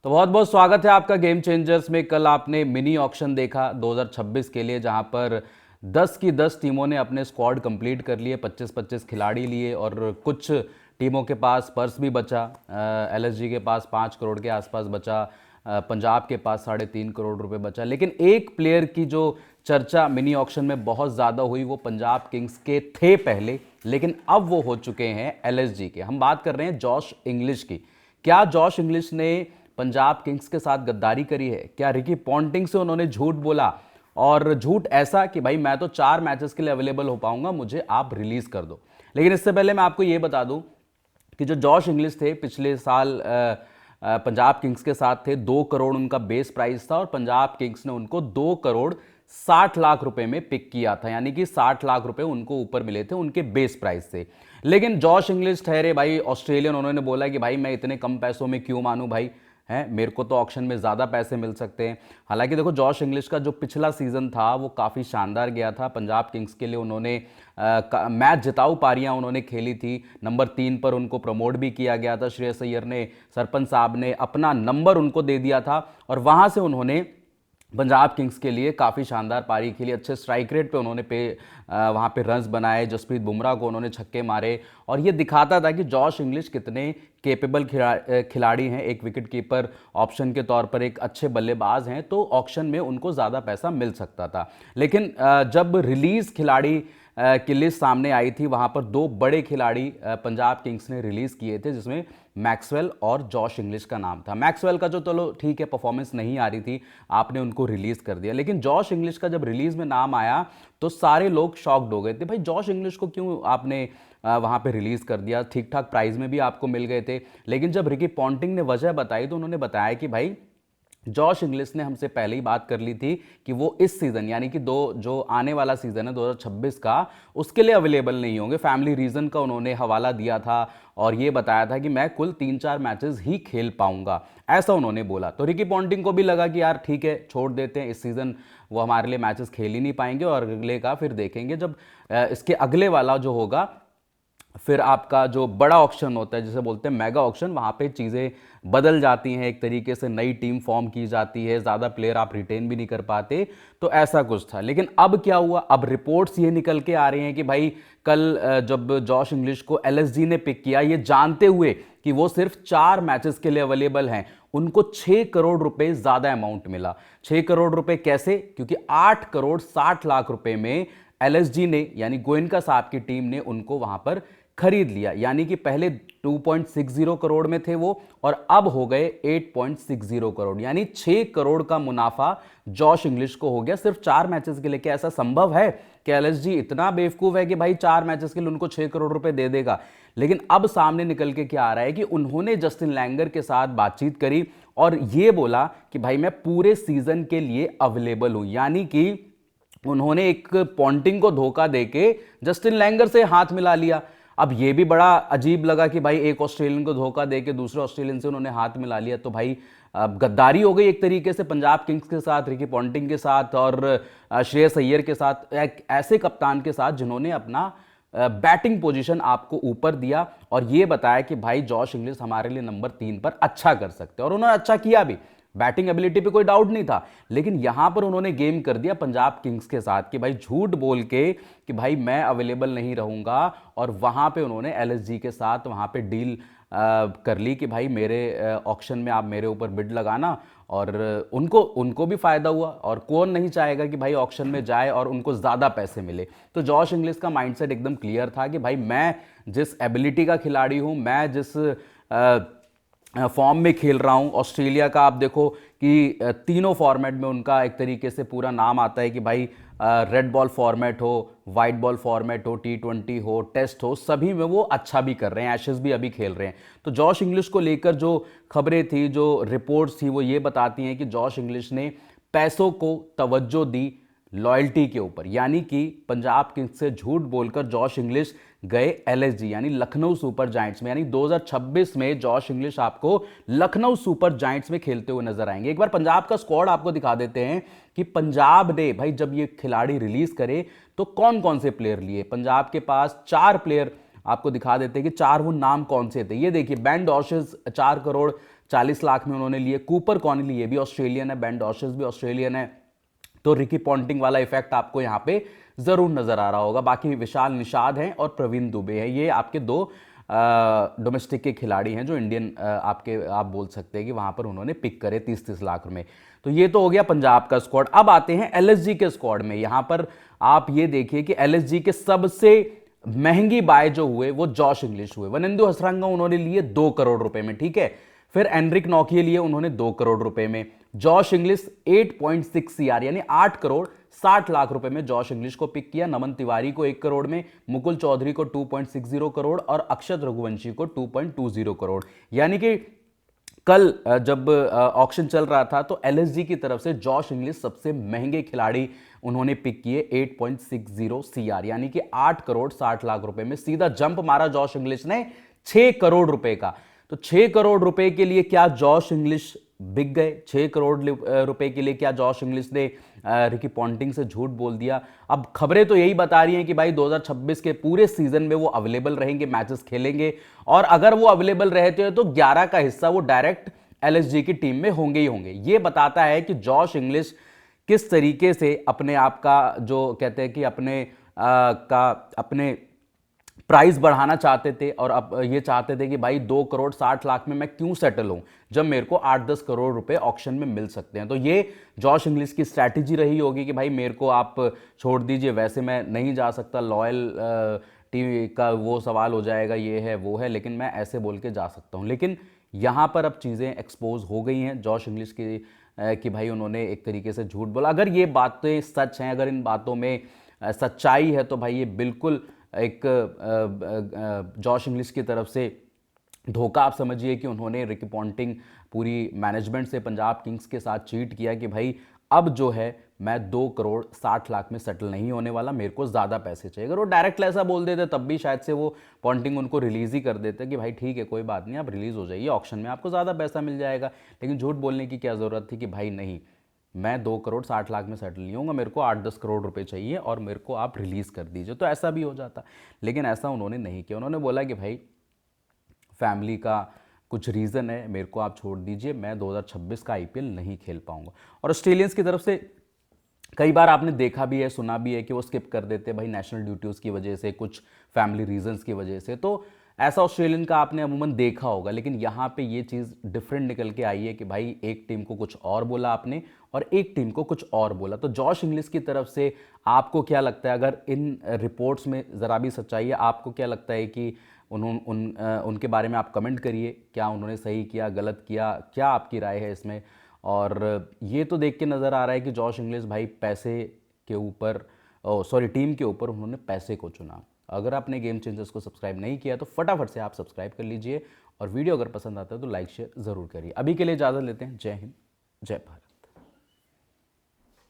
तो बहुत बहुत स्वागत है आपका गेम चेंजर्स में। कल आपने मिनी ऑक्शन देखा 2026 के लिए, जहां पर 10 की 10 टीमों ने अपने स्क्वाड कंप्लीट कर लिए, 25-25 खिलाड़ी लिए और कुछ टीमों के पास पर्स भी बचा। एलएसजी के पास 5 करोड़ के आसपास बचा, पंजाब के पास 3.5 करोड़ रुपए बचा। लेकिन एक प्लेयर की जो चर्चा मिनी ऑक्शन में बहुत ज़्यादा हुई वो पंजाब किंग्स के थे पहले, लेकिन अब वो हो चुके हैं एलएसजी के। हम बात कर रहे हैं जॉश इंग्लिश की। क्या जॉश इंग्लिश ने पंजाब किंग्स के साथ गद्दारी करी है? क्या रिकी पॉन्टिंग से उन्होंने झूठ बोला, और झूठ ऐसा कि भाई मैं तो 4 मैचेस के लिए अवेलेबल हो पाऊंगा, मुझे आप रिलीज कर दो। लेकिन इससे पहले मैं आपको यह बता दूं कि जो जॉश इंग्लिश थे पिछले साल पंजाब किंग्स के साथ थे। 2 करोड़ उनका बेस प्राइस था और पंजाब किंग्स ने उनको 2 करोड़ 60 लाख रुपए में पिक किया था, यानी कि 60 लाख रुपए उनको ऊपर मिले थे उनके बेस प्राइस से। लेकिन जॉश इंग्लिश ठहरे भाई ऑस्ट्रेलियन, उन्होंने बोला कि भाई मैं इतने कम पैसों में क्यों मानूं भाई, है मेरे को तो ऑक्शन में ज़्यादा पैसे मिल सकते हैं। हालांकि देखो जॉश इंग्लिश का जो पिछला सीज़न था वो काफ़ी शानदार गया था पंजाब किंग्स के लिए। उन्होंने मैच जिताऊ पारियां उन्होंने खेली थी। नंबर 3 पर उनको प्रमोट भी किया गया था। श्रेयस अय्यर ने, सरपंच साहब ने अपना नंबर उनको दे दिया था और वहाँ से उन्होंने पंजाब किंग्स के लिए काफ़ी शानदार पारी खेली। अच्छे स्ट्राइक रेट पे उन्होंने वहाँ पे रन्स बनाए, जसप्रीत बुमराह को उन्होंने छक्के मारे और ये दिखाता था कि जॉश इंग्लिश कितने केपेबल खिलाड़ी हैं। एक विकेट कीपर ऑप्शन के तौर पर एक अच्छे बल्लेबाज हैं, तो ऑक्शन में उनको ज़्यादा पैसा मिल सकता था। लेकिन जब रिलीज़ खिलाड़ी की लिस्ट सामने आई थी, वहाँ पर 2 बड़े खिलाड़ी पंजाब किंग्स ने रिलीज़ किए थे, जिसमें मैक्सवेल और जॉश इंग्लिश का नाम था। मैक्सवेल का जो चलो ठीक है परफॉर्मेंस नहीं आ रही थी, आपने उनको रिलीज़ कर दिया, लेकिन जॉश इंग्लिश का जब रिलीज़ में नाम आया तो सारे लोग शॉक्ड हो गए थे। भाई जॉश इंग्लिश को क्यों आपने वहाँ पे रिलीज़ कर दिया? ठीक ठाक प्राइस में भी आपको मिल गए थे। लेकिन जब रिकी पॉन्टिंग ने वजह बताई तो उन्होंने बताया कि भाई जॉश इंग्लिश ने हमसे पहले ही बात कर ली थी कि वो इस सीज़न, यानी कि जो आने वाला सीज़न है 2026 का, उसके लिए अवेलेबल नहीं होंगे। फैमिली रीज़न का उन्होंने हवाला दिया था और ये बताया था कि मैं कुल 3-4 मैचेस ही खेल पाऊंगा, ऐसा उन्होंने बोला। तो रिकी पॉन्टिंग को भी लगा कि यार ठीक है, छोड़ देते हैं, इस सीज़न वो हमारे लिए मैचेस खेल ही नहीं पाएंगे और अगले का फिर देखेंगे। जब इसके अगले वाला जो होगा, फिर आपका जो बड़ा ऑक्शन होता है जिसे बोलते हैं मेगा ऑक्शन, वहाँ पे चीज़ें बदल जाती हैं, एक तरीके से नई टीम फॉर्म की जाती है, ज़्यादा प्लेयर आप रिटेन भी नहीं कर पाते, तो ऐसा कुछ था। लेकिन अब क्या हुआ? अब रिपोर्ट्स ये निकल के आ रही हैं कि भाई कल जब जॉश इंग्लिश को एलएसजी ने पिक किया, ये जानते हुए कि वो सिर्फ 4 मैचेस के लिए अवेलेबल हैं, उनको 6 करोड़ रुपए ज़्यादा अमाउंट मिला। 6 करोड़ रुपए कैसे? क्योंकि 8 करोड़ 60 लाख रुपए में एलएसजी ने, यानी गोयनका साहब की टीम ने उनको वहां पर खरीद लिया। यानी कि पहले 2.60 करोड़ में थे वो और अब हो गए 8.60 करोड़, यानी 6 करोड़ का मुनाफा जॉश इंग्लिश को हो गया सिर्फ 4 मैचेस के लिए। क्या ऐसा संभव है कि एलएसजी इतना बेवकूफ है कि भाई 4 मैचेस के लिए उनको 6 करोड़ रुपए दे देगा? लेकिन अब सामने निकल के क्या आ रहा है कि उन्होंने जस्टिन लैंगर के साथ बातचीत करी और ये बोला कि भाई मैं पूरे सीजन के लिए अवेलेबल हूं। यानी कि उन्होंने एक पॉन्टिंग को धोखा देके जस्टिन लैंगर से हाथ मिला लिया। अब ये भी बड़ा अजीब लगा कि भाई एक ऑस्ट्रेलियन को धोखा देके दूसरे ऑस्ट्रेलियन से उन्होंने हाथ मिला लिया, तो भाई अब गद्दारी हो गई एक तरीके से पंजाब किंग्स के साथ, रिकी पॉन्टिंग के साथ और श्रेयस अय्यर के साथ, एक ऐसे कप्तान के साथ जिन्होंने अपना बैटिंग पोजीशन आपको ऊपर दिया और ये बताया कि भाई जॉश इंग्लिश हमारे लिए नंबर 3 पर अच्छा कर सकते हैं। और उन्होंने अच्छा किया भी, बैटिंग एबिलिटी पे कोई डाउट नहीं था। लेकिन यहां पर उन्होंने गेम कर दिया पंजाब किंग्स के साथ कि भाई झूठ बोल के कि भाई मैं अवेलेबल नहीं रहूंगा, और वहां पे उन्होंने एलएसजी के साथ वहां पे डील कर ली कि भाई मेरे ऑक्शन में आप मेरे ऊपर बिड लगाना, और उनको भी फायदा हुआ। और कौन नहीं चाहेगा कि भाई ऑक्शन में जाए और उनको ज़्यादा पैसे मिले। तो जॉश इंग्लिश का माइंडसेट एकदम क्लियर था कि भाई मैं जिस एबिलिटी का खिलाड़ी हूं, मैं जिस फॉर्म में खेल रहा हूं, ऑस्ट्रेलिया का आप देखो कि तीनों फॉर्मेट में उनका एक तरीके से पूरा नाम आता है कि भाई रेड बॉल फॉर्मेट हो, वाइट बॉल फॉर्मेट हो, T20 हो, टेस्ट हो, सभी में वो अच्छा भी कर रहे हैं, एशेज भी अभी खेल रहे हैं। तो जॉश इंग्लिश को लेकर जो खबरें थी, जो रिपोर्ट्स थी, वो ये बताती हैं कि जॉश इंग्लिश ने पैसों को तवज्जो दी लॉयल्टी के ऊपर। यानी कि पंजाब किंग्स से झूठ बोलकर जॉश इंग्लिश गए एलएसजी यानी लखनऊ सुपर जायंट्स में। यानी 2026 में जॉश इंग्लिश आपको लखनऊ सुपर जायंट्स में खेलते हुए नजर आएंगे। एक बार पंजाब का स्क्वाड आपको दिखा देते हैं कि पंजाब ने भाई जब ये खिलाड़ी रिलीज करे तो कौन कौन से प्लेयर लिए। पंजाब के पास 4 प्लेयर आपको दिखा देते हैं कि 4 वो नाम कौन से थे। ये देखिए, बेन डॉशेस 4 करोड़ 40 लाख में उन्होंने लिए। कूपर कॉनिली ये भी ऑस्ट्रेलियन है, बेन डॉशेस भी ऑस्ट्रेलियन है, तो रिकी पॉन्टिंग वाला इफेक्ट आपको यहाँ पे जरूर नजर आ रहा होगा। बाकी विशाल निषाद हैं और प्रवीण दुबे हैं, ये आपके दो डोमेस्टिक के खिलाड़ी हैं जो इंडियन आपके आप बोल सकते हैं कि वहां पर उन्होंने पिक करे 30-30 लाख में। तो ये तो हो गया पंजाब का स्क्वाड। अब आते हैं एलएसजी के स्क्वाड में। यहां पर आप ये देखिए कि एलएसजी के सबसे महंगी बाय जो हुए वो जॉश इंग्लिश हुए। वनिंदु हसरंगा उन्होंने लिए 2 करोड़ रुपए में, ठीक है। फिर एनरिक नॉकिए लिए उन्होंने 2 करोड़ रुपए में। जॉश इंग्लिश 8.6 सीआर यानी 8 करोड़ 60 लाख रुपए में जॉश इंग्लिश को पिक किया। नमन तिवारी को 1 करोड़ में, मुकुल चौधरी को 2.60 करोड़ और अक्षत रघुवंशी को 2.20 करोड़। यानी कि कल जब ऑक्शन चल रहा था तो एलएसजी की तरफ से जॉश इंग्लिश सबसे महंगे खिलाड़ी उन्होंने पिक किए 8.60 सीआर यानी कि 8 करोड़ 60 लाख रुपए में। सीधा जंप मारा जॉश इंग्लिश ने 6 करोड़ रुपए का। तो 6 करोड़ रुपए के लिए क्या जॉश इंग्लिश बिक गए? 6 करोड़ रुपए के लिए क्या जॉश इंग्लिश ने रिकी पॉन्टिंग से झूठ बोल दिया? अब खबरें तो यही बता रही हैं कि भाई 2026 के पूरे सीजन में वो अवेलेबल रहेंगे, मैचेस खेलेंगे, और अगर वो अवेलेबल रहते हैं तो 11 का हिस्सा वो डायरेक्ट एलएसजी की टीम में होंगे ही होंगे। ये बताता है कि जॉश इंग्लिश किस तरीके से अपने आप का जो कहते हैं कि अपने प्राइस बढ़ाना चाहते थे, और अब ये चाहते थे कि भाई 2 करोड़ 60 लाख में मैं क्यों सेटल हूं जब मेरे को 8-10 करोड़ रुपए ऑक्शन में मिल सकते हैं। तो ये जॉश इंग्लिश की स्ट्रैटेजी रही होगी कि भाई मेरे को आप छोड़ दीजिए, वैसे मैं नहीं जा सकता, लॉयल टीम का वो सवाल हो जाएगा, ये है वो है, लेकिन मैं ऐसे बोल के जा सकता हूं। लेकिन यहां पर अब चीज़ें एक्सपोज हो गई हैं जॉश इंग्लिश की कि भाई उन्होंने एक तरीके से झूठ बोला। अगर ये बातें सच हैं, अगर इन बातों में सच्चाई है, तो भाई ये बिल्कुल एक जॉश इंग्लिश की तरफ से धोखा आप समझिए कि उन्होंने रिकी पॉन्टिंग पूरी मैनेजमेंट से पंजाब किंग्स के साथ चीट किया कि भाई अब जो है मैं 2 करोड़ 60 लाख में सेटल नहीं होने वाला, मेरे को ज़्यादा पैसे चाहिए। अगर वो डायरेक्ट ऐसा बोल देते तब भी शायद से वो पॉन्टिंग उनको रिलीज़ ही कर देते कि भाई ठीक है कोई बात नहीं, आप रिलीज़ हो जाइए, ऑक्शन में आपको ज़्यादा पैसा मिल जाएगा। लेकिन झूठ बोलने की क्या ज़रूरत थी कि भाई नहीं, मैं 2 करोड़ 60 लाख में सेटल नहीं होऊंगा, मेरे को 8-10 करोड़ रुपए चाहिए और मेरे को आप रिलीज़ कर दीजिए, तो ऐसा भी हो जाता। लेकिन ऐसा उन्होंने नहीं किया। उन्होंने बोला कि भाई फैमिली का कुछ रीज़न है, मेरे को आप छोड़ दीजिए, मैं 2026 का आईपीएल नहीं खेल पाऊंगा। और ऑस्ट्रेलियंस की तरफ से कई बार आपने देखा भी है, सुना भी है कि वो स्किप कर देते हैं भाई नेशनल ड्यूटीज़ की वजह से, कुछ फैमिली रीजंस की वजह से। तो ऐसा ऑस्ट्रेलियन का आपने अमूमन देखा होगा, लेकिन यहाँ पे ये चीज़ डिफरेंट निकल के आई है कि भाई एक टीम को कुछ और बोला आपने और एक टीम को कुछ और बोला। तो जॉश इंग्लिश की तरफ से आपको क्या लगता है, अगर इन रिपोर्ट्स में ज़रा भी सच्चाई है, आपको क्या लगता है कि उनके बारे में आप कमेंट करिए, क्या उन्होंने सही किया, गलत किया, क्या आपकी राय है इसमें। और ये तो देख के नज़र आ रहा है कि जॉश इंग्लिश भाई पैसे के ऊपर, टीम के ऊपर उन्होंने पैसे को चुना। अगर आपने गेम चेंजर्स को सब्सक्राइब नहीं किया तो फटाफट से आप सब्सक्राइब कर लीजिए, और वीडियो अगर पसंद आता है तो लाइक शेयर ज़रूर करिए। अभी के लिए इजाज़त लेते हैं। जय हिंद, जय भारत।